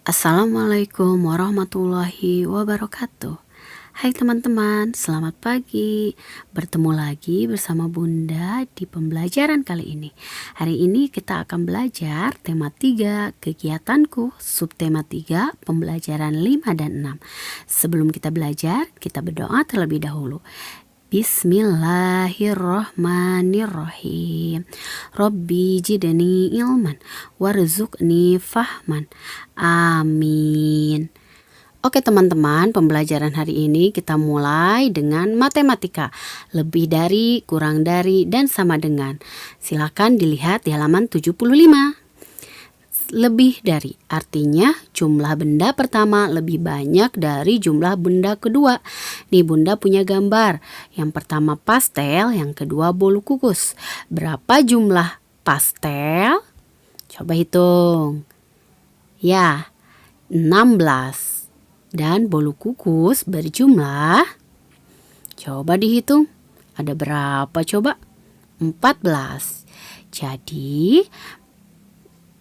Assalamualaikum warahmatullahi wabarakatuh. Hai teman-teman, selamat pagi. Bertemu lagi bersama Bunda di pembelajaran kali ini. Hari ini kita akan belajar tema 3 kegiatanku, subtema 3 pembelajaran 5 dan 6. Sebelum kita belajar, kita berdoa terlebih dahulu. Bismillahirrahmanirrahim. Rabbi jidni ilman warzuqni fahman. Amin. Oke teman-teman, pembelajaran hari ini kita mulai dengan matematika. Lebih dari, kurang dari, dan sama dengan. Silakan dilihat di halaman 75. Lebih dari artinya jumlah benda pertama lebih banyak dari jumlah benda kedua. Nih Bunda punya gambar. Yang pertama pastel, yang kedua bolu kukus. Berapa jumlah pastel? Coba hitung. Ya, 16. Dan bolu kukus berjumlah, coba dihitung. Ada berapa coba? 14. Jadi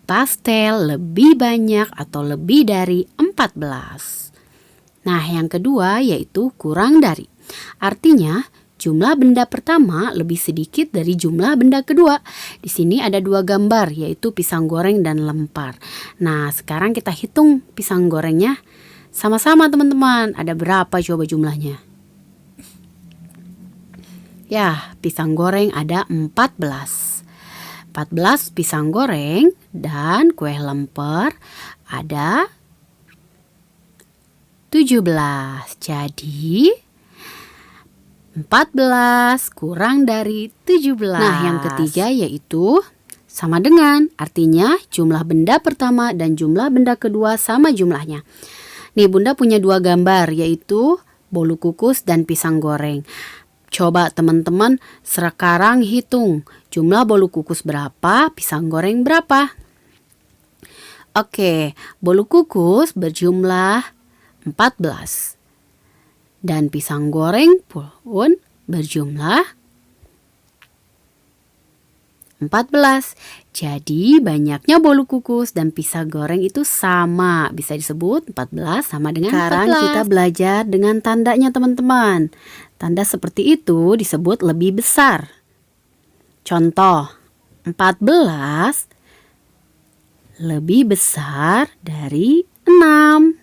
pastel lebih banyak atau lebih dari 14. Nah, yang kedua yaitu kurang dari. Artinya, jumlah benda pertama lebih sedikit dari jumlah benda kedua. Di sini ada 2 gambar, yaitu pisang goreng dan lempar. Nah, sekarang kita hitung pisang gorengnya sama-sama teman-teman. Ada berapa coba jumlahnya? Ya, pisang goreng ada 14. 14 pisang goreng dan kue lemper ada 17. Jadi 14 kurang dari 17. Nah, yang ketiga yaitu sama dengan. Artinya jumlah benda pertama dan jumlah benda kedua sama jumlahnya. Nih Bunda punya 2 gambar yaitu bolu kukus dan pisang goreng. Coba teman-teman sekarang hitung jumlah bolu kukus berapa, pisang goreng berapa. Oke, bolu kukus berjumlah 14. Dan pisang goreng pun berjumlah 14. Jadi banyaknya bolu kukus dan pisang goreng itu sama. Bisa disebut 14 sama dengan 14. Sekarang kita belajar dengan tandanya teman-teman. Tanda seperti itu disebut lebih besar. Contoh, 14 lebih besar dari 6.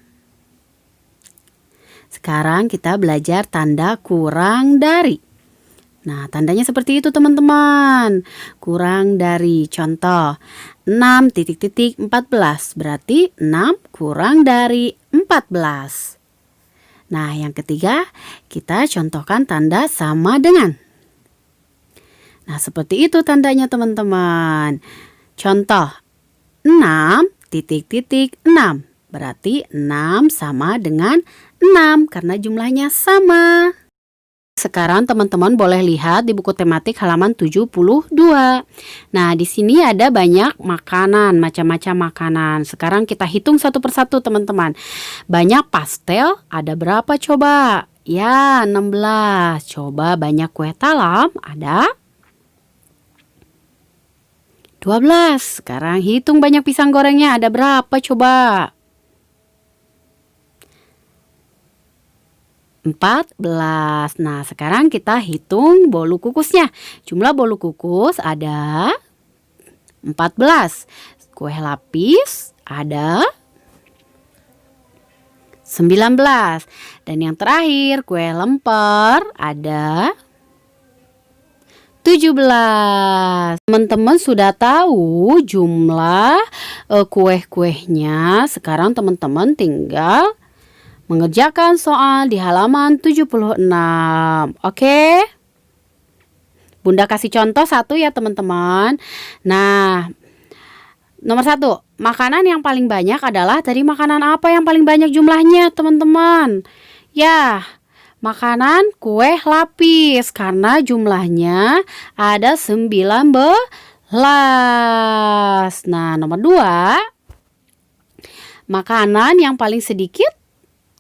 Sekarang kita belajar tanda kurang dari. Nah, tandanya seperti itu teman-teman. Kurang dari, contoh 6,14 berarti 6 kurang dari 14. Nah, yang ketiga kita contohkan tanda sama dengan. Nah, seperti itu tandanya teman-teman. Contoh 6,6 berarti 6 sama dengan 6 karena jumlahnya sama. Sekarang teman-teman boleh lihat di buku tematik halaman 72. Nah, di sini ada banyak makanan, macam-macam makanan. Sekarang kita hitung satu persatu teman-teman. Banyak pastel, ada berapa coba? Ya, 16. Coba banyak kue talam, ada 12. Sekarang hitung banyak pisang gorengnya, ada berapa coba? 14. Nah, sekarang kita hitung bolu kukusnya. Jumlah bolu kukus ada 14. Kue lapis ada 19. Dan yang terakhir kue lemper ada 17. Teman-teman sudah tahu jumlah kue-kuehnya. Sekarang teman-teman tinggal mengerjakan soal di halaman 76. Oke? Bunda kasih contoh satu ya teman-teman. Nah, nomor 1, makanan yang paling banyak adalah dari makanan apa yang paling banyak jumlahnya teman-teman? Ya, makanan kue lapis karena jumlahnya ada 19. Nah, nomor 2, makanan yang paling sedikit.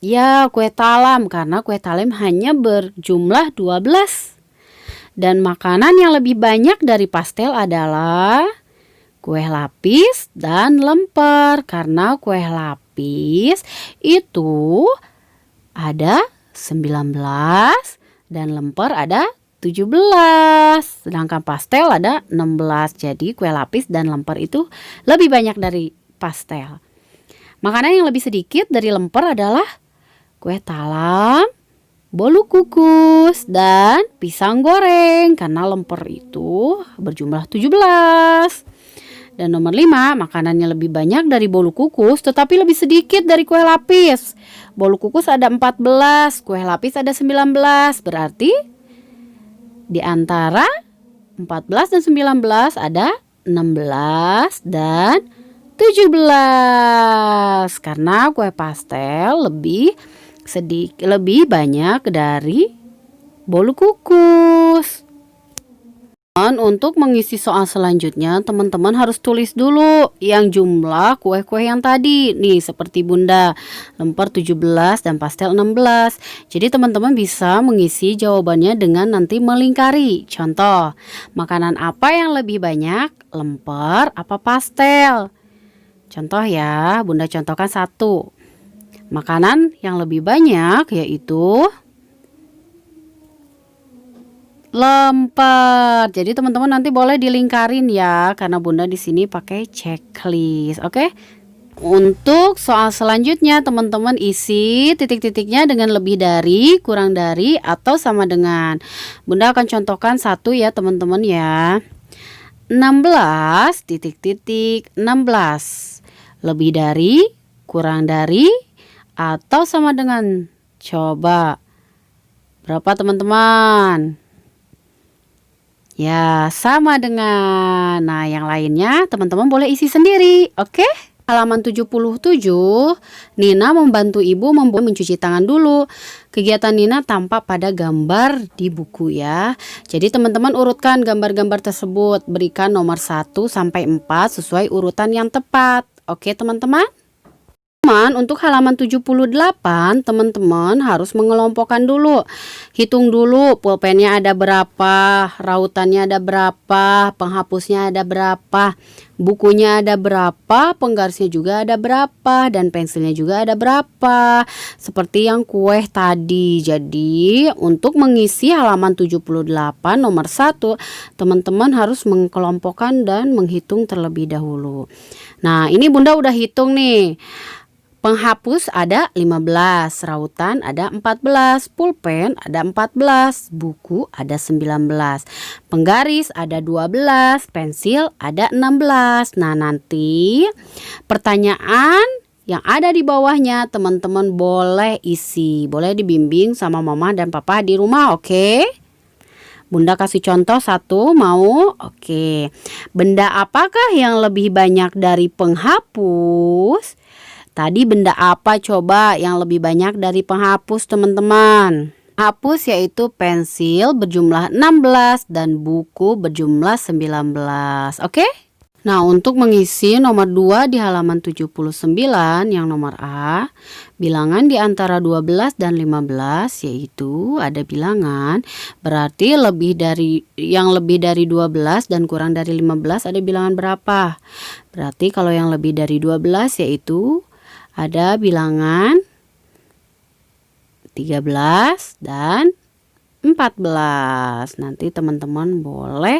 Ya, kue talam karena kue talam hanya berjumlah 12. Dan makanan yang lebih banyak dari pastel adalah kue lapis dan lemper karena kue lapis lapis itu ada 19 dan lemper ada 17. Sedangkan pastel ada 16. Jadi kue lapis dan lemper itu lebih banyak dari pastel. Makanan yang lebih sedikit dari lemper adalah kue talam, bolu kukus, dan pisang goreng karena lemper itu berjumlah 17. Dan nomor 5, makanannya lebih banyak dari bolu kukus tetapi lebih sedikit dari kue lapis. Bolu kukus ada 14, kue lapis ada 19. Berarti di antara 14 dan 19 ada 16 dan 17. Karena kue pastel lebih banyak dari bolu kukus. Untuk mengisi soal selanjutnya, teman-teman harus tulis dulu yang jumlah kue-kue yang tadi. Nih, seperti Bunda, lemper 17 dan pastel 16. Jadi teman-teman bisa mengisi jawabannya dengan nanti melingkari. Contoh, makanan apa yang lebih banyak? Lemper apa pastel? Contoh ya, Bunda contohkan 1. Makanan yang lebih banyak yaitu lemper. Jadi teman-teman nanti boleh dilingkarin ya, karena Bunda di sini pakai checklist. Oke? Untuk soal selanjutnya teman-teman isi titik-titiknya dengan lebih dari, kurang dari, atau sama dengan. Bunda akan contohkan 1 ya teman-teman ya. 16 titik-titik 16. Lebih dari, kurang dari, atau sama dengan. Coba berapa teman-teman? Ya, sama dengan. Nah, yang lainnya teman-teman boleh isi sendiri. Oke? Halaman 77, Nina membantu ibu mencuci tangan dulu. Kegiatan Nina tampak pada gambar di buku ya. Jadi teman-teman urutkan gambar-gambar tersebut. Berikan nomor 1 sampai 4 sesuai urutan yang tepat. Oke teman-teman? Untuk halaman 78, teman-teman harus mengelompokkan dulu. Hitung dulu pulpennya ada berapa, rautannya ada berapa, penghapusnya ada berapa, bukunya ada berapa, penggarisnya juga ada berapa, dan pensilnya juga ada berapa. Seperti yang kue tadi. Jadi, untuk mengisi halaman 78 nomor 1, teman-teman harus mengelompokkan dan menghitung terlebih dahulu. Nah, ini Bunda udah hitung nih. Penghapus ada 15, rautan ada 14, pulpen ada 14, buku ada 19, penggaris ada 12, pensil ada 16. Nah, nanti pertanyaan yang ada di bawahnya teman-teman boleh isi, boleh dibimbing sama mama dan papa di rumah, oke? Bunda kasih contoh 1, mau? Oke. Benda apakah yang lebih banyak dari penghapus? Tadi benda apa coba yang lebih banyak dari penghapus teman-teman? Hapus yaitu pensil berjumlah 16 dan buku berjumlah 19. Oke? Nah, untuk mengisi nomor 2 di halaman 79 yang nomor A, bilangan di antara 12 dan 15 yaitu ada bilangan, berarti lebih dari 12 dan kurang dari 15 ada bilangan berapa? Berarti kalau yang lebih dari 12 yaitu ada bilangan 13 dan 14. Nanti teman-teman boleh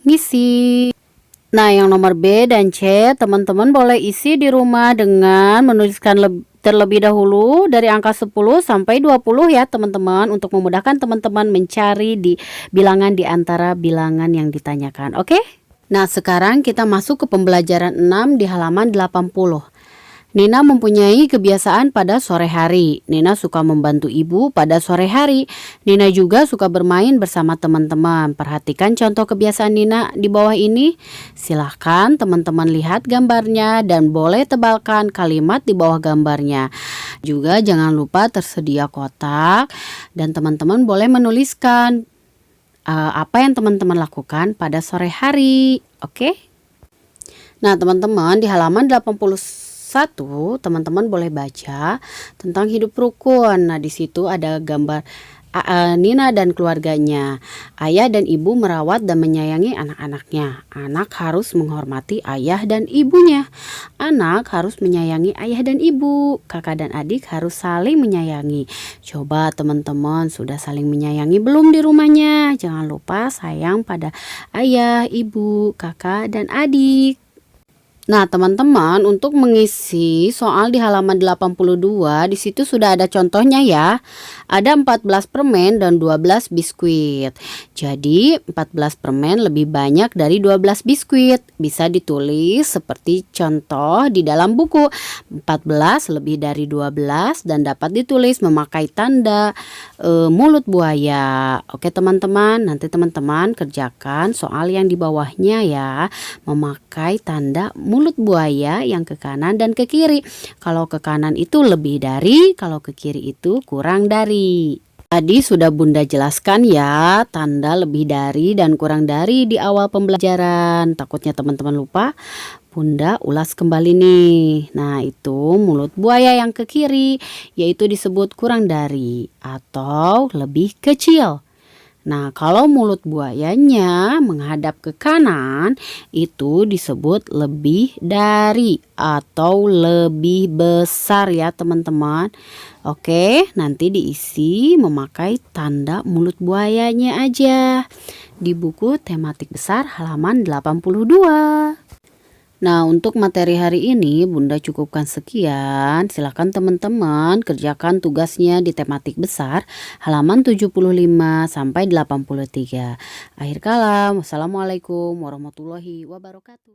ngisi. Nah, yang nomor B dan C teman-teman boleh isi di rumah dengan menuliskan terlebih dahulu dari angka 10 sampai 20 ya teman-teman, untuk memudahkan teman-teman mencari di bilangan di antara bilangan yang ditanyakan. Oke? Nah, sekarang kita masuk ke pembelajaran 6 di halaman 80. Nina mempunyai kebiasaan pada sore hari. Nina suka membantu ibu pada sore hari. Nina juga suka bermain bersama teman-teman. Perhatikan contoh kebiasaan Nina di bawah ini. Silahkan teman-teman lihat gambarnya dan boleh tebalkan kalimat di bawah gambarnya. Juga jangan lupa tersedia kotak dan teman-teman boleh menuliskan apa yang teman-teman lakukan pada sore hari. Oke? Nah, teman-teman di halaman 81 teman-teman boleh baca tentang hidup rukun. Nah, di situ ada gambar Nina dan keluarganya. Ayah dan ibu merawat dan menyayangi anak-anaknya. Anak harus menghormati ayah dan ibunya. Anak harus menyayangi ayah dan ibu. Kakak dan adik harus saling menyayangi. Coba teman-teman sudah saling menyayangi belum di rumahnya? Jangan lupa sayang pada ayah, ibu, kakak, dan adik. Nah, teman-teman, untuk mengisi soal di halaman 82, di situ sudah ada contohnya ya. Ada 14 permen dan 12 biskuit. Jadi, 14 permen lebih banyak dari 12 biskuit. Bisa ditulis seperti contoh di dalam buku. 14 lebih dari 12 dan dapat ditulis memakai tanda mulut buaya. Oke, teman-teman, nanti teman-teman kerjakan soal yang di bawahnya ya. Memakai tanda mulut buaya yang ke kanan dan ke kiri. Kalau ke kanan itu lebih dari, kalau ke kiri itu kurang dari. Tadi sudah Bunda jelaskan ya, tanda lebih dari dan kurang dari di awal pembelajaran. Takutnya teman-teman lupa, Bunda ulas kembali nih. Nah, itu mulut buaya yang ke kiri, yaitu disebut kurang dari atau lebih kecil. Nah, kalau mulut buayanya menghadap ke kanan, itu disebut lebih dari atau lebih besar ya teman-teman. Oke, nanti diisi memakai tanda mulut buayanya aja di buku tematik besar halaman 82. Nah, untuk materi hari ini Bunda cukupkan sekian. Silakan teman-teman kerjakan tugasnya di tematik besar halaman 75 sampai 83. Akhir kalam, wassalamualaikum warahmatullahi wabarakatuh.